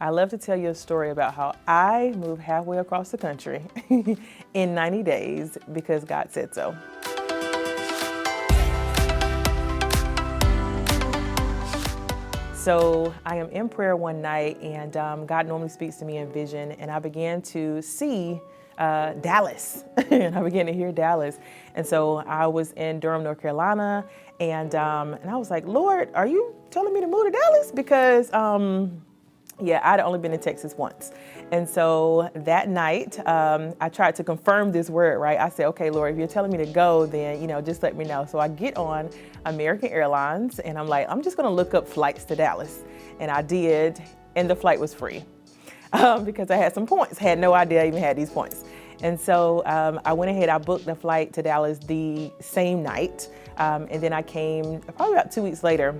I love to tell you a story about how I moved halfway across the country in 90 days because God said so. So I am in prayer one night, and God normally speaks to me in vision, and I began to see Dallas, and I began to hear Dallas. And so I was in Durham, North Carolina, and I was like, Lord, are you telling me to move to Dallas? Because I'd only been in Texas once. And so that night, I tried to confirm this word, right? I said, okay, Lord, if you're telling me to go, then, just let me know. So I get on American Airlines, and I'm like, I'm just going to look up flights to Dallas. And I did, and the flight was free because I had some points. Had no idea I even had these points. And so I went ahead, I booked the flight to Dallas the same night. And then I came probably about 2 weeks later.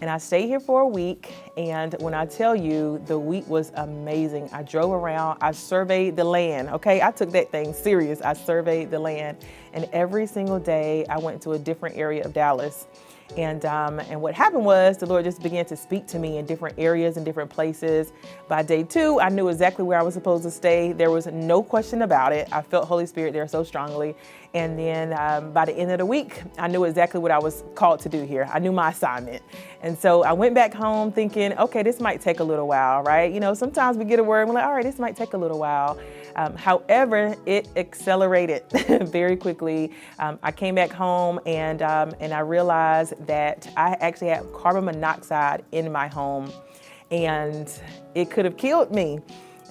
And I stayed here for a week, and when I tell you, the week was amazing. I drove around, I surveyed the land, okay? I took that thing serious. I surveyed the land, and every single day I went to a different area of Dallas. And what happened was the Lord just began to speak to me in different areas and different places. By day 2, I knew exactly where I was supposed to stay. There was no question about it. I felt Holy Spirit there so strongly. And then by the end of the week, I knew exactly what I was called to do here. I knew my assignment. And so I went back home thinking, okay, this might take a little while, right? Sometimes we get a word and we're like, all right, this might take a little while. However, it accelerated very quickly. I came back home and I realized that I actually had carbon monoxide in my home, and it could have killed me.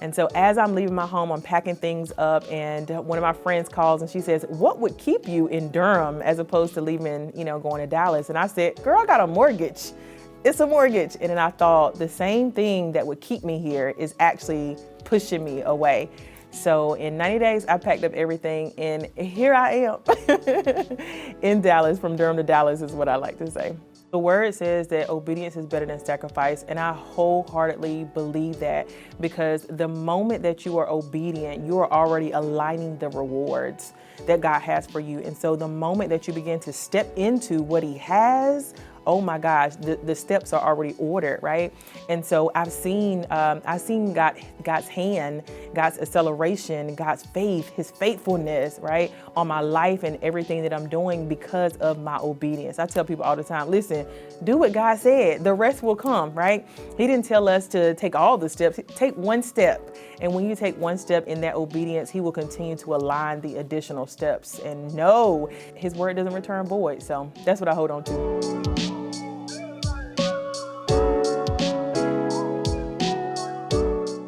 And so as I'm leaving my home, I'm packing things up, and one of my friends calls and she says, what would keep you in Durham as opposed to leaving, going to Dallas? And I said, girl, I got a mortgage. It's a mortgage. And then I thought the same thing that would keep me here is actually pushing me away. So in 90 days, I packed up everything, and here I am in Dallas. From Durham to Dallas is what I like to say. The word says that obedience is better than sacrifice, and I wholeheartedly believe that, because the moment that you are obedient, you are already aligning the rewards that God has for you. And so the moment that you begin to step into what He has, oh my gosh, the steps are already ordered, right? And so I've seen God's hand, God's acceleration, God's faith, His faithfulness, right, on my life and everything that I'm doing because of my obedience. I tell people all the time, listen, do what God said. The rest will come, right? He didn't tell us to take all the steps. Take one step. And when you take one step in that obedience, He will continue to align the additional steps. And no, His word doesn't return void. So that's what I hold on to.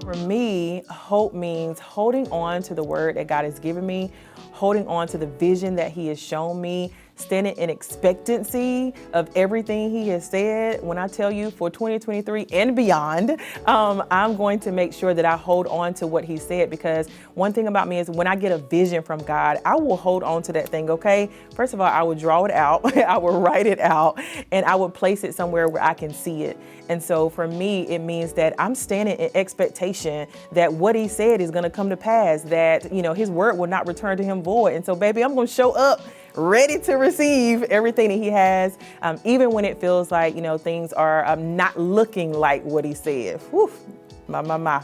For me, hope means holding on to the word that God has given me, holding on to the vision that He has shown me, standing in expectancy of everything He has said. When I tell you for 2023 and beyond, I'm going to make sure that I hold on to what He said, because one thing about me is when I get a vision from God, I will hold on to that thing, okay? First of all, I will draw it out, I will write it out, and I will place it somewhere where I can see it. And so for me, it means that I'm standing in expectation that what He said is gonna come to pass, that, His word will not return to Him void. And so baby, I'm gonna show up ready to receive everything that He has, even when it feels like, things are not looking like what He said. Whew, my.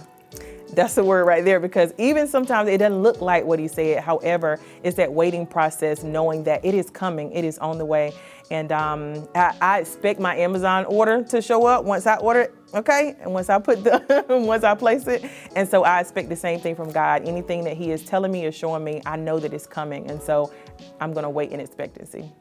That's the word right there, because even sometimes it doesn't look like what He said. However, it's that waiting process, knowing that it is coming, it is on the way. And I expect my Amazon order to show up once I order it, okay? And once I once I place it. And so I expect the same thing from God. Anything that He is telling me or showing me, I know that it's coming. And so I'm gonna wait in expectancy.